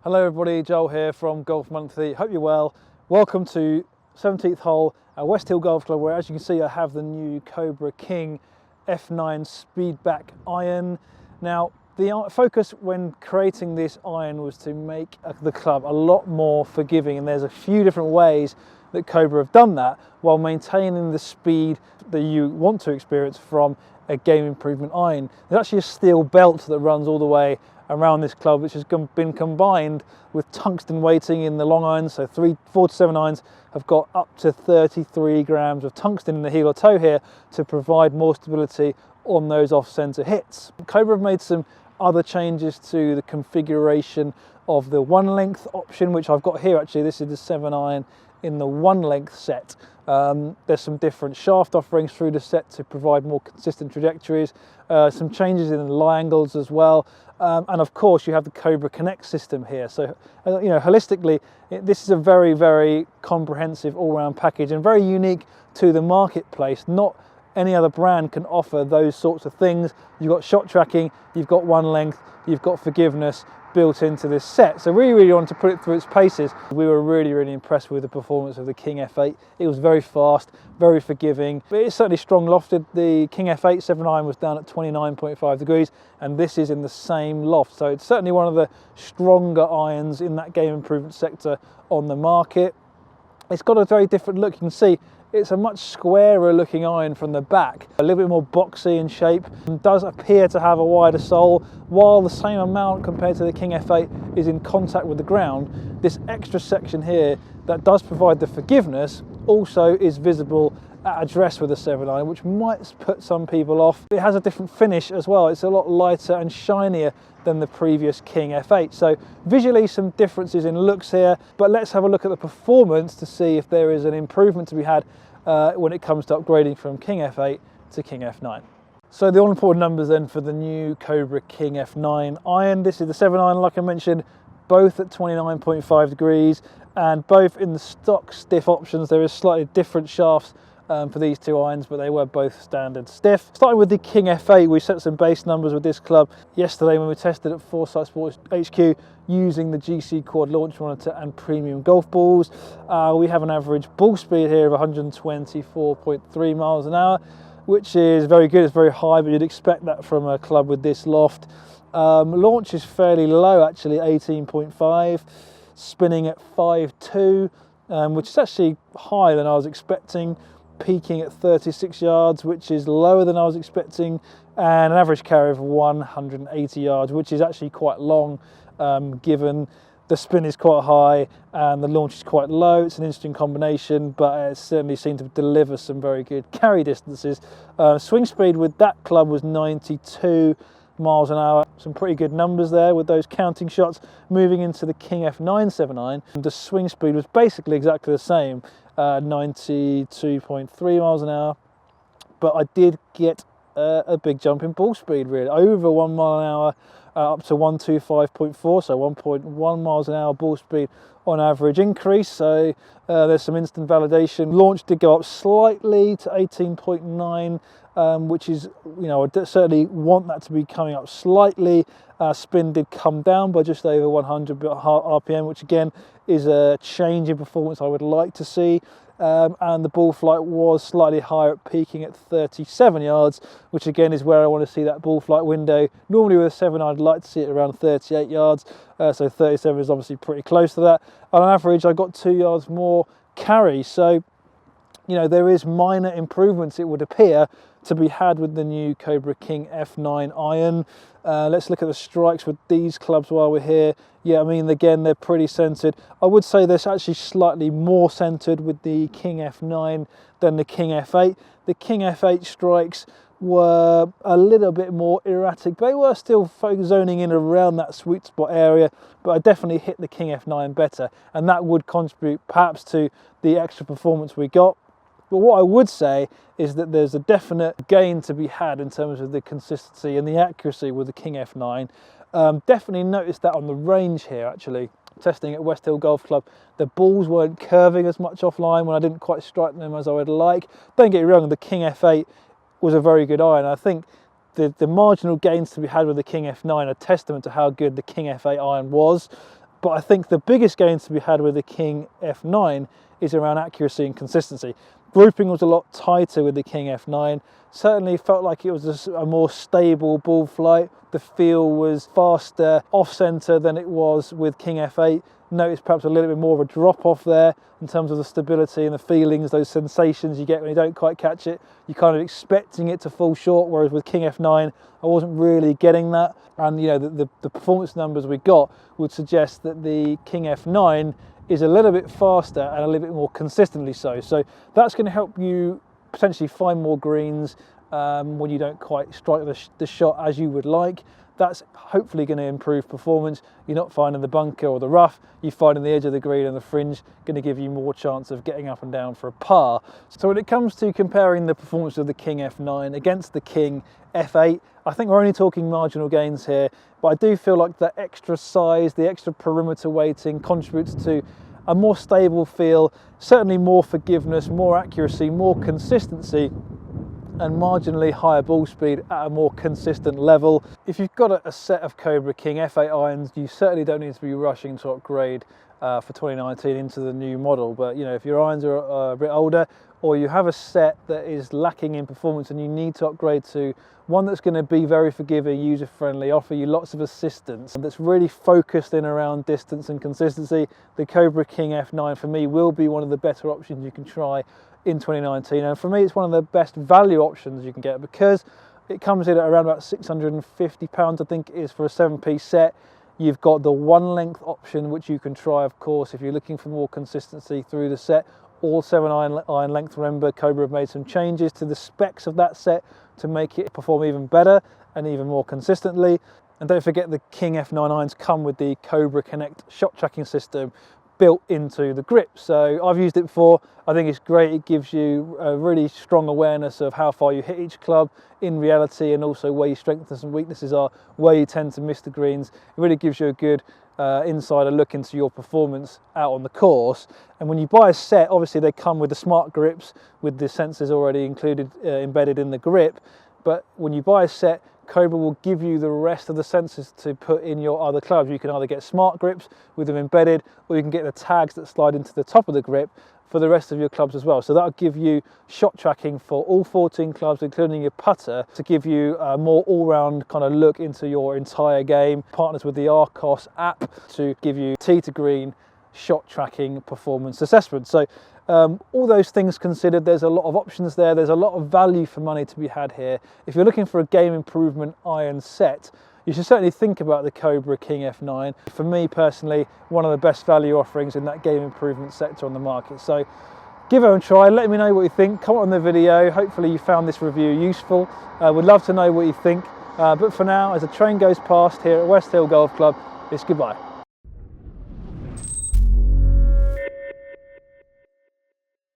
Hello everybody, Joel here from Golf Monthly. Hope you're well. Welcome to 17th hole at West Hill Golf Club, where as you can see I have the new Cobra King F9 Speedback iron. Now the focus when creating this iron was to make the club a lot more forgiving, and there's a few different ways that Cobra have done that while maintaining the speed that you want to experience from a game improvement iron. There's actually a steel belt that runs all the way around this club, which has been combined with tungsten weighting in the long irons. So 4 to 7 irons have got up to 33 grams of tungsten in the heel or toe here to provide more stability on those off-center hits. Cobra have made some other changes to the configuration of the one length option, which I've got here actually. This is the 7 iron in the one length set. There's some different shaft offerings through the set to provide more consistent trajectories, some changes in the lie angles as well, and of course you have the Cobra Connect system here. So you know, holistically this is a very comprehensive all-round package and very unique to the marketplace. Not any other brand can offer those sorts of things. You've got shot tracking, you've got one length, you've got forgiveness built into this set. So really wanted to put it through its paces. We were really impressed with the performance of the King F8. It was very fast, very forgiving, but it's certainly strong lofted. The King F8 7 iron was down at 29.5 degrees, and this is in the same loft. So it's certainly one of the stronger irons in that game improvement sector on the market. It's got a very different look. You can see it's a much squarer looking iron from the back, a little bit more boxy in shape, and does appear to have a wider sole. While the same amount compared to the King F8 is in contact with the ground, this extra section here that does provide the forgiveness also is visible at address with the 7 iron, which might put some people off. It has a different finish as well. It's a lot lighter and shinier than the previous King F8. So visually some differences in looks here, but let's have a look at the performance to see if there is an improvement to be had when it comes to upgrading from King F8 to King F9. So the all important numbers then for the new Cobra King F9 iron. This is the 7 iron, like I mentioned, both at 29.5 degrees and both in the stock stiff options. There is slightly different shafts for these two irons, but they were both standard stiff. Starting with the King F8, we set some base numbers with this club yesterday when we tested at Foresight Sports HQ using the GC Quad launch monitor and premium golf balls. We have an average ball speed here of 124.3 miles an hour, which is very good. It's very high, but you'd expect that from a club with this loft. Launch is fairly low actually, 18.5, spinning at 5.2, which is actually higher than I was expecting. Peaking at 36 yards, which is lower than I was expecting, and an average carry of 180 yards, which is actually quite long, given the spin is quite high and the launch is quite low. It's an interesting combination, but it certainly seemed to deliver some very good carry distances. Swing speed with that club was 92 miles an hour. Some pretty good numbers there with those counting shots. Moving into the King F9 7 iron, the swing speed was basically exactly the same, 92.3 miles an hour, but I did get a big jump in ball speed, really, over 1 mile an hour, up to 125.4, so 1.1 miles an hour ball speed on average increase. So there's some instant validation. Launch did go up slightly to 18.9, which is, you know, I certainly want that to be coming up slightly. Spin did come down by just over 100 RPM, which again is a change in performance I would like to see. And the ball flight was slightly higher, at peaking at 37 yards, which again is where I want to see that ball flight window. Normally with a 7 I'd like to see it around 38 yards, so 37 is obviously pretty close to that. On average I got 2 yards more carry, so you know, there is minor improvements, it would appear, to be had with the new Cobra King F9 iron. Let's look at the strikes with these clubs while we're here. Yeah, I mean, again, they're pretty centered. I would say they're actually slightly more centered with the King F9 than the King F8. The King F8 strikes were a little bit more erratic. They were still zoning in around that sweet spot area, but I definitely hit the King F9 better, and that would contribute perhaps to the extra performance we got. But what I would say is that there's a definite gain to be had in terms of the consistency and the accuracy with the King F9. Definitely noticed that on the range here, actually. Testing at West Hill Golf Club, the balls weren't curving as much offline when I didn't quite strike them as I would like. Don't get me wrong, the King F8 was a very good iron. I think the marginal gains to be had with the King F9 are testament to how good the King F8 iron was. But I think the biggest gains to be had with the King F9 is around accuracy and consistency. Grouping was a lot tighter with the King F9. Certainly felt like it was just a more stable ball flight. The feel was faster off-centre than it was with King F8. Noticed perhaps a little bit more of a drop-off there in terms of the stability and the feelings, those sensations you get when you don't quite catch it. You're kind of expecting it to fall short, whereas with King F9, I wasn't really getting that. And you know, the performance numbers we got would suggest that the King F9 is a little bit faster and a little bit more consistently so. So that's going to help you potentially find more greens when you don't quite strike the shot as you would like. That's hopefully going to improve performance. You're not finding the bunker or the rough, you're finding the edge of the green and the fringe, going to give you more chance of getting up and down for a par. So when it comes to comparing the performance of the King F9 against the King F8, I think we're only talking marginal gains here, but I do feel like the extra size, the extra perimeter weighting contributes to a more stable feel, certainly more forgiveness, more accuracy, more consistency, and marginally higher ball speed at a more consistent level. If you've got a set of Cobra King F8 irons, you certainly don't need to be rushing to upgrade for 2019 into the new model. But you know, if your irons are a bit older, or you have a set that is lacking in performance and you need to upgrade to one that's going to be very forgiving, user-friendly, offer you lots of assistance, and that's really focused in around distance and consistency, the Cobra King F9 for me will be one of the better options you can try in 2019. And for me, it's one of the best value options you can get because it comes in at around about £650, I think it is, for a 7-piece set. You've got the one length option, which you can try, of course, if you're looking for more consistency through the set. All 7 iron length. Remember, Cobra have made some changes to the specs of that set to make it perform even better and even more consistently. And don't forget, the King F9 irons come with the Cobra Connect shot tracking system built into the grip. So I've used it before. I think it's great. It gives you a really strong awareness of how far you hit each club in reality, and also where your strengths and weaknesses are, where you tend to miss the greens. It really gives you a good insider look into your performance out on the course. And when you buy a set, obviously they come with the smart grips with the sensors already included, embedded in the grip. But when you buy a set, Cobra will give you the rest of the sensors to put in your other clubs. You can either get smart grips with them embedded, or you can get the tags that slide into the top of the grip for the rest of your clubs as well. So that'll give you shot tracking for all 14 clubs, including your putter, to give you a more all-round kind of look into your entire game. Partners with the Arcos app to give you tee to green shot tracking performance assessment. So all those things considered, there's a lot of options there. There's a lot of value for money to be had here. If you're looking for a game improvement iron set, you should certainly think about the Cobra King F9. For me personally, one of the best value offerings in that game improvement sector on the market. So give it a try, let me know what you think, comment on the video. Hopefully you found this review useful. Would love to know what you think. But for now, as the train goes past here at West Hill Golf Club, it's goodbye.